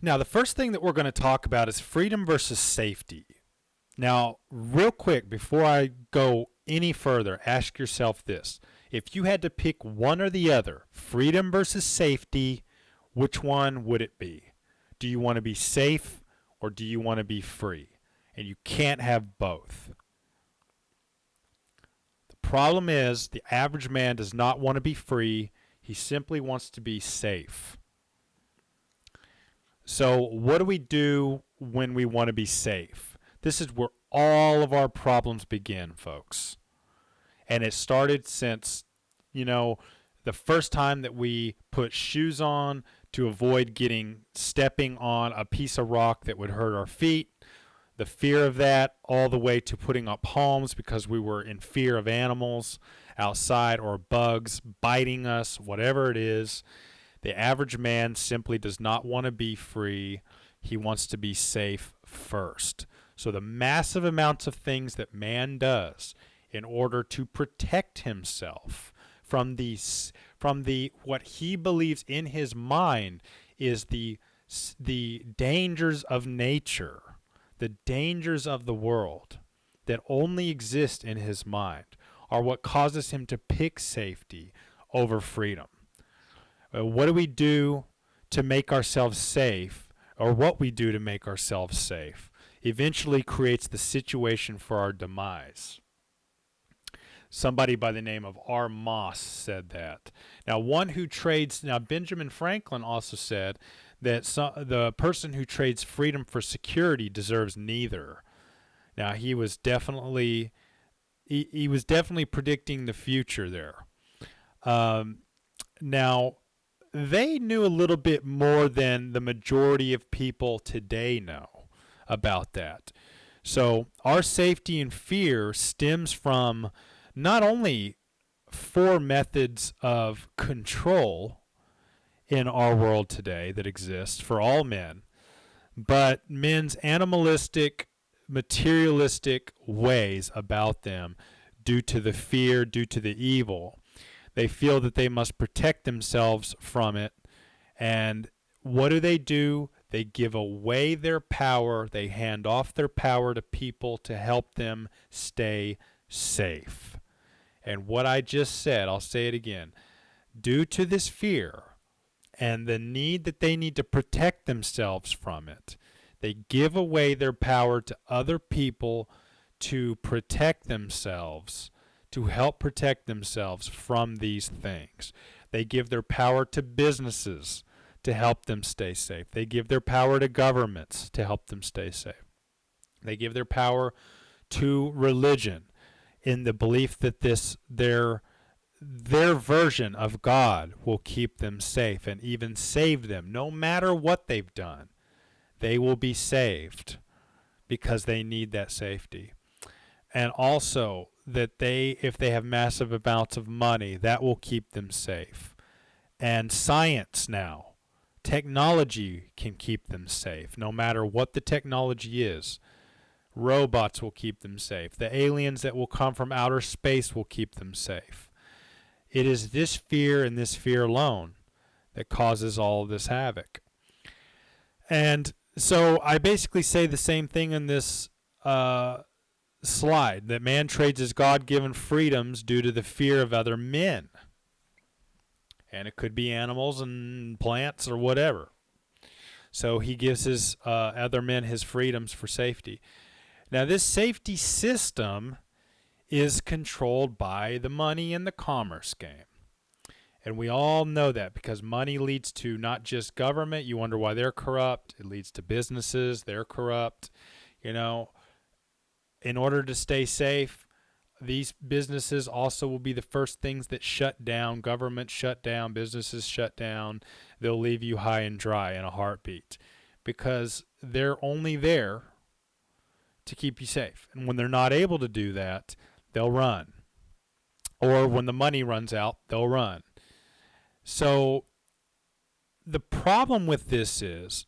Now, the first thing that we're going to talk about is freedom versus safety. Now, real quick, before I go any further, ask yourself this. If you had to pick one or the other, freedom versus safety, which one would it be? Do you want to be safe or do you want to be free? And you can't have both. The problem is the average man does not want to be free. He simply wants to be safe. So what do we do when we want to be safe? This is where all of our problems begin, folks. And it started since, the first time that we put shoes on to avoid stepping on a piece of rock that would hurt our feet. The fear of that, all the way to putting up homes because we were in fear of animals outside or bugs biting us, whatever it is. The average man simply does not want to be free. He wants to be safe first. So the massive amounts of things that man does in order to protect himself from what he believes in his mind is the dangers of nature, the dangers of the world that only exist in his mind, are what causes him to pick safety over freedom. What do we do to make ourselves safe, or what we do to make ourselves safe, eventually creates the situation for our demise. Somebody by the name of R. Moss said that. Now, Benjamin Franklin also said that the person who trades freedom for security deserves neither. Now, he was definitely predicting the future there. Now, they knew a little bit more than the majority of people today know about that. So our safety and fear stems from not only 4 methods of control in our world today that exist for all men, but men's animalistic, materialistic ways about them due to the fear, due to the evil. They feel that they must protect themselves from it. And what do? They give away their power. They hand off their power to people to help them stay safe. And what I just said, I'll say it again. Due to this fear and the need that they need to protect themselves from it, they give away their power to other people to protect themselves, to help protect themselves from these things. They give their power to businesses to help them stay safe. They give their power to governments to help them stay safe. They give their power to religion in the belief that their version of God will keep them safe and even save them. No matter what they've done, they will be saved because they need that safety. And also that if they have massive amounts of money, that will keep them safe. And science now, technology can keep them safe, no matter what the technology is. Robots will keep them safe. The aliens that will come from outer space will keep them safe. It is this fear and this fear alone that causes all of this havoc. And so I basically say the same thing in this slide, that man trades his God-given freedoms due to the fear of other men. And it could be animals and plants or whatever. So he gives his other men his freedoms for safety. Now, this safety system is controlled by the money and the commerce game. And we all know that because money leads to not just government. You wonder why they're corrupt. It leads to businesses. They're corrupt. In order to stay safe, these businesses also will be the first things that shut down. Government shut down. Businesses shut down. They'll leave you high and dry in a heartbeat because they're only there to keep you safe. And when they're not able to do that, they'll run. Or when the money runs out, they'll run. So the problem with this is,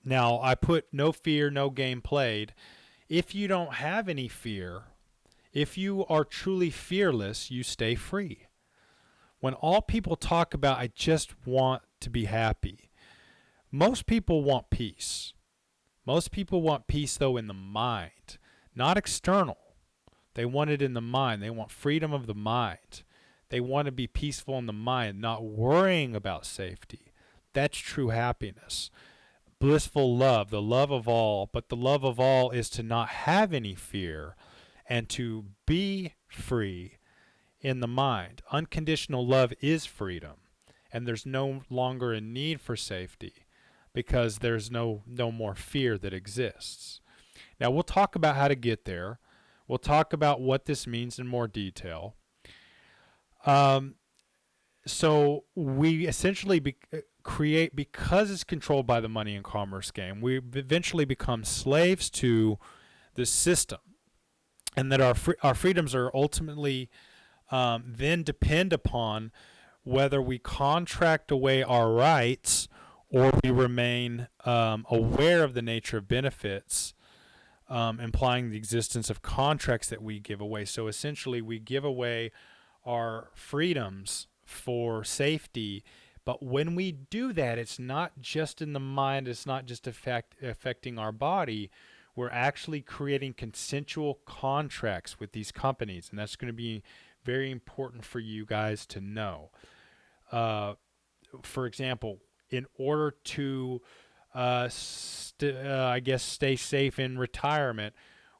now I put no fear, no game played. If you don't have any fear, if you are truly fearless, you stay free. When all people talk about, I just want to be happy, Most people want peace. Most people want peace, though, in the mind, not external. They want it in the mind. They want freedom of the mind. They want to be peaceful in the mind, not worrying about safety. That's true happiness. Blissful love, the love of all, but the love of all is to not have any fear and to be free in the mind. Unconditional love is freedom, and there's no longer a need for safety because there's no more fear that exists. Now, we'll talk about how to get there. We'll talk about what this means in more detail. So we essentially create, because it's controlled by the money and commerce game, we eventually become slaves to the system, and that our freedoms are ultimately then depend upon whether we contract away our rights or we remain aware of the nature of benefits, implying the existence of contracts that we give away. So essentially, we give away our freedoms for safety. But when we do that, it's not just in the mind, it's not just affecting our body. We're actually creating consensual contracts with these companies, and that's going to be very important for you guys to know. For example, in order to, I guess, stay safe in retirement,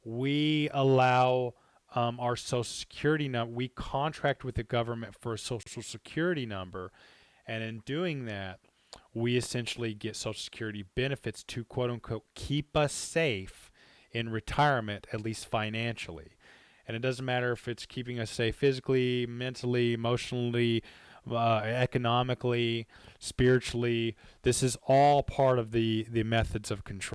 we allow our Social Security number. We contract with the government for a Social Security number, and in doing that, we essentially get Social Security benefits to, quote unquote, keep us safe in retirement, at least financially. And it doesn't matter if it's keeping us safe physically, mentally, emotionally, economically, spiritually. This is all part of the methods of control.